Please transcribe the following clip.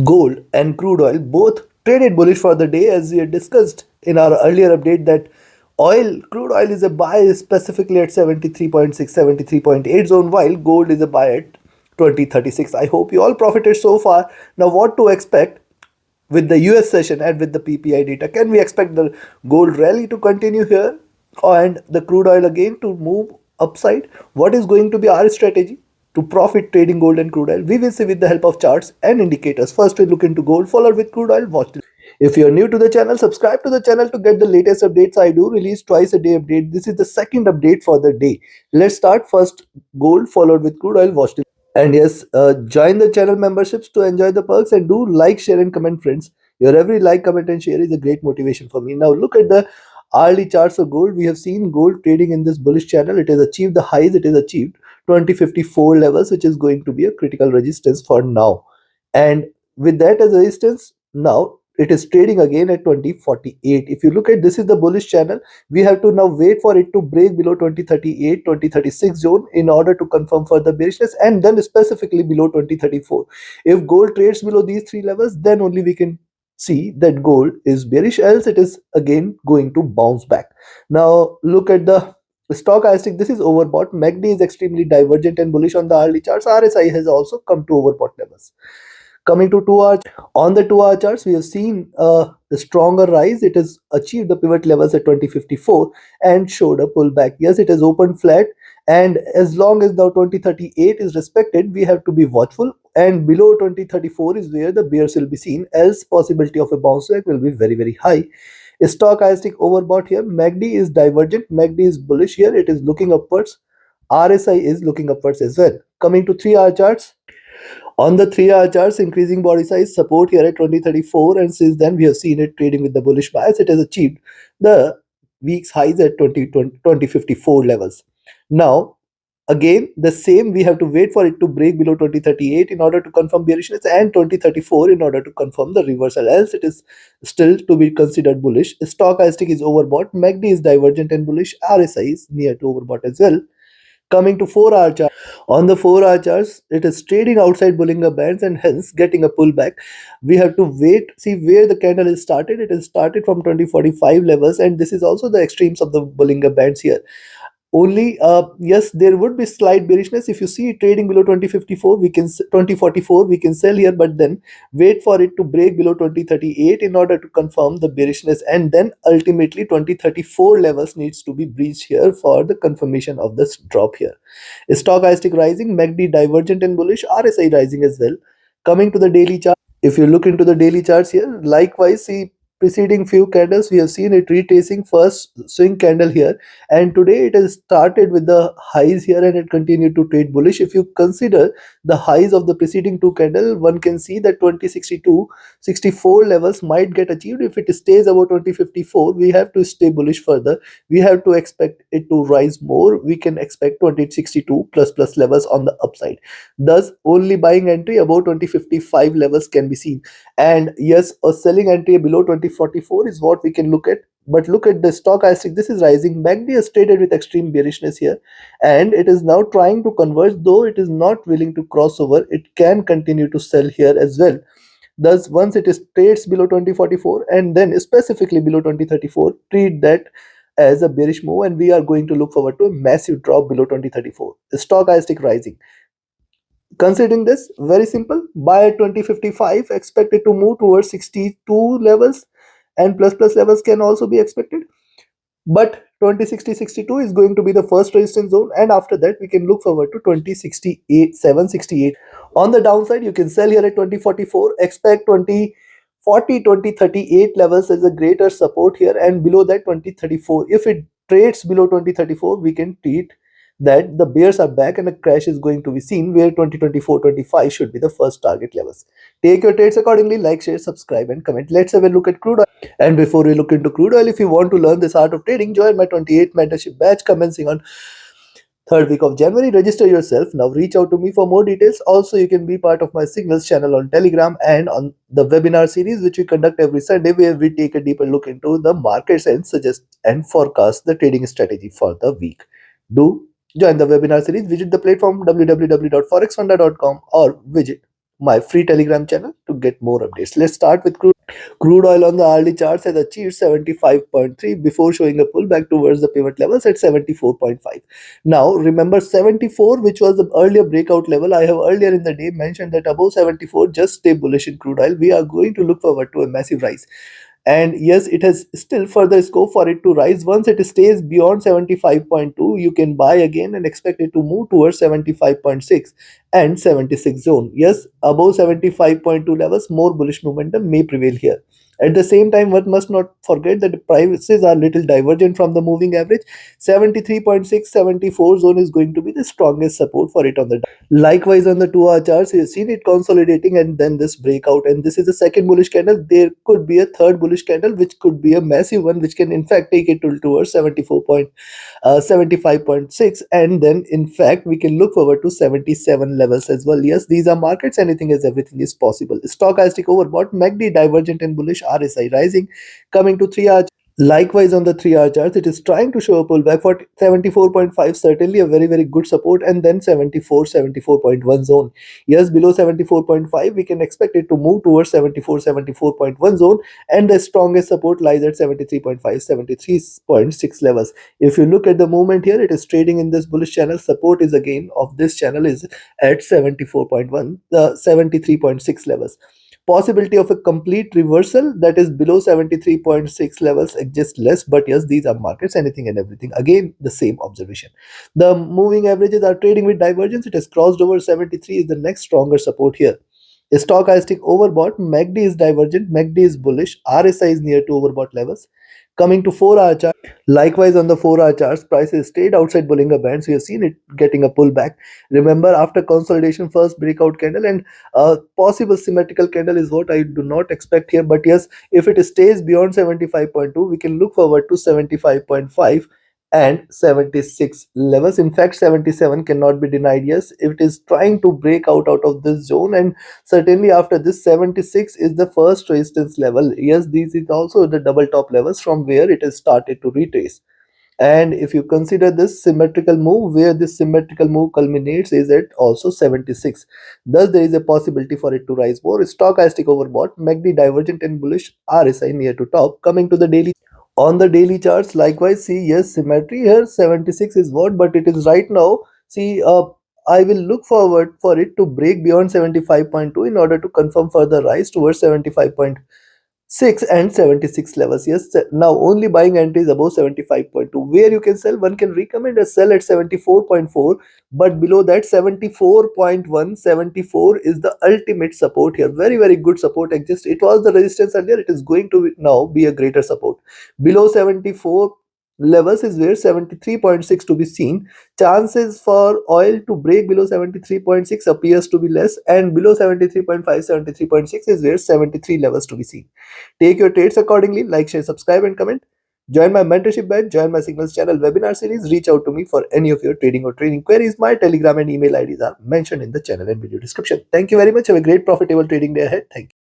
Gold and crude oil both traded bullish for the day, as we had discussed in our earlier update that crude oil is a buy specifically at 73.6, 73.8 zone, while gold is a buy at 2036. I hope you all profited so far. Now, what to expect with the US session and with the PPI data? Can we expect the gold rally to continue here and the crude oil again to move upside? What is going to be our strategy to profit trading gold and crude oil? We will see with the help of charts and indicators. First, we look into gold, followed with crude oil. Watch this. If you are new to the channel, subscribe to the channel to get the latest updates. I do release twice a day update. This is the second update for the day. Let's start first gold, followed with crude oil. Watch this. And yes, join the channel memberships to enjoy the perks, and do like, share, and comment, friends. Your every like, comment, and share is a great motivation for me. Now, look at the hourly charts of gold. We have seen gold trading in this bullish channel. It has achieved the highs, it has achieved 2054 levels, which is going to be a critical resistance for now. And with that as a resistance, now it is trading again at 2048. If you look at this, is the bullish channel. We have to now wait for it to break below 2038, 2036 zone in order to confirm further bearishness, and then specifically below 2034. If gold trades below these three levels, then only we can see that gold is bearish, else it is again going to bounce back. Now look at the stochastic. This is overbought. MACD is extremely divergent and bullish on the hourly charts. RSI has also come to overbought levels. Coming to 2 hour, on the 2 hour charts, we have seen a stronger rise. It has achieved the pivot levels at 2054 and showed a pullback. Yes, it has opened flat, and as long as now 2038 is respected, we have to be watchful. And below 2034 is where the bears will be seen, else possibility of a bounce back will be very, very high. Stochastic overbought here. MACD is divergent. MACD is bullish here. It is looking upwards. RSI is looking upwards as well. Coming to 3 hour charts, on the 3 hour charts, increasing body size support here at 2034, and since then we have seen it trading with the bullish bias. It has achieved the week's highs at 2054 levels. Now, again, the same, we have to wait for it to break below 2038 in order to confirm bearishness, and 2034 in order to confirm the reversal, else it is still to be considered bullish. Stochastic is overbought, MACD is divergent and bullish, RSI is near to overbought as well. Coming to 4 hour chart, on the 4 hour charts, it is trading outside Bollinger Bands and hence getting a pullback. We have to wait, see where the candle is started. It is started from 2045 levels, and this is also the extremes of the Bollinger Bands here. Only yes, there would be slight bearishness. If you see it trading below 2054, we can 2044, we can sell here, but then wait for it to break below 2038 in order to confirm the bearishness, and then ultimately 2034 levels needs to be breached here for the confirmation of this drop here. Stochastic rising, MACD divergent and bullish, RSI rising as well. Coming to the daily chart, if you look into the daily charts here, likewise, see preceding few candles, we have seen it retracing first swing candle here, and today it has started with the highs here and it continued to trade bullish. If you consider the highs of the preceding two candle, one can see that 2062 64 levels might get achieved. If it stays above 2054, we have to stay bullish further. We have to expect it to rise more. We can expect 2062 plus levels on the upside. Thus, only buying entry above 2055 levels can be seen. And yes, a selling entry below 2044 is what we can look at. But look at the stochastic. This is rising. MACD has traded with extreme bearishness here, and it is now trying to converge. Though it is not willing to cross over, it can continue to sell here as well. Thus, once it is trades below 2044 and then specifically below 2034, treat that as a bearish move, and we are going to look forward to a massive drop below 2034. The stochastic rising. Considering this, very simple, by 2055, expect it to move towards 62 levels, and plus levels can also be expected. But 2060-62 is going to be the first resistance zone, and after that we can look forward to 2068, 768. On the downside, you can sell here at 2044, expect 2040, 2038 levels as a greater support here, and below that 2034. If it trades below 2034, we can treat that the bears are back and a crash is going to be seen, where 2024-25 should be the first target levels. Take your trades accordingly. Like, share, subscribe, and comment. Let's have a look at crude oil. And before we look into crude oil, if you want to learn this art of trading, join my 28th mentorship batch commencing on third week of January. Register yourself now. Reach out to me for more details. Also, you can be part of my Signals channel on Telegram and on the webinar series which we conduct every Sunday, where we take a deeper look into the markets and suggest and forecast the trading strategy for the week. Do join the webinar series. Visit the platform www.forexfunda.com or visit my free Telegram channel to get more updates. Let's start with crude. Crude oil on the hourly charts has achieved 75.3 before showing a pullback towards the pivot levels at 74.5. Now, remember 74, which was the earlier breakout level. I have earlier in the day mentioned that above 74, just stay bullish in crude oil. We are going to look forward to a massive rise. And yes, it has still further scope for it to rise. Once it stays beyond 75.2, you can buy again and expect it to move towards 75.6 and 76 zone. Yes, above 75.2 levels, more bullish momentum may prevail here. At the same time, one must not forget that the prices are little divergent from the moving average. 73.6, 74 zone is going to be the strongest support for it on the. Likewise, on the 2-hour charts, you've seen it consolidating and then this breakout. And this is the second bullish candle. There could be a third bullish candle, which could be a massive one, which can in fact take it towards 75.6. And then, in fact, we can look forward to 77 levels as well. Yes, these are markets. Anything is everything is possible. Stochastic overbought, MACD divergent and bullish, RSI rising. Coming to 3-hour. Likewise, on the 3-hour charts, it is trying to show a pullback for 74.5, certainly a very, very good support, and then 74, 74.1 zone. Yes, below 74.5, we can expect it to move towards 74, 74.1 zone, and the strongest support lies at 73.5, 73.6 levels. If you look at the movement here, it is trading in this bullish channel. Support is again of this channel is at 74.1, 73.6 levels. Possibility of a complete reversal, that is below 73.6 levels, exists less. But yes, these are markets, anything and everything. Again, the same observation. The moving averages are trading with divergence. It has crossed over 73, is the next stronger support here. Stochastic overbought, MACD is divergent, MACD is bullish, RSI is near to overbought levels. Coming to 4-hour chart, likewise on the 4-hour charts, prices stayed outside Bollinger Bands. We have seen it getting a pullback. Remember, after consolidation, first breakout candle and possible symmetrical candle is what I do not expect here. But yes, if it stays beyond 75.2, we can look forward to 75.5 and 76 levels. In fact, 77 cannot be denied. Yes, it is trying to break out of this zone, and certainly after this, 76 is the first resistance level. Yes, this is also the double top levels from where it has started to retrace. And if you consider this symmetrical move, where this symmetrical move culminates is at also 76. Thus, there is a possibility for it to rise more. Stochastic overbought, MACD divergent and bullish, RSI near to top. Coming to the daily. On the daily charts, likewise, see, yes, symmetry here, 76 is what, but it is right now. See, I will look forward for it to break beyond 75.2 in order to confirm further rise towards 75.6 and 76 levels. Yes, now only buying entries above 75.2. Where you can sell, one can recommend a sell at 74.4, but below that 74.1, 74 is the ultimate support here. Very, very good support exists. It was the resistance earlier, it is going to now be a greater support. Below 74 levels is where 73.6 to be seen. Chances for oil to break below 73.6 appears to be less, and below 73.5, 73.6 is where 73 levels to be seen. Take your trades accordingly. Like, share, subscribe and comment. Join my mentorship batch, join my Signals channel webinar series. Reach out to me for any of your trading or training queries. My Telegram and email IDs are mentioned in the channel and video description. Thank you very much. Have a great profitable trading day ahead. Thank you.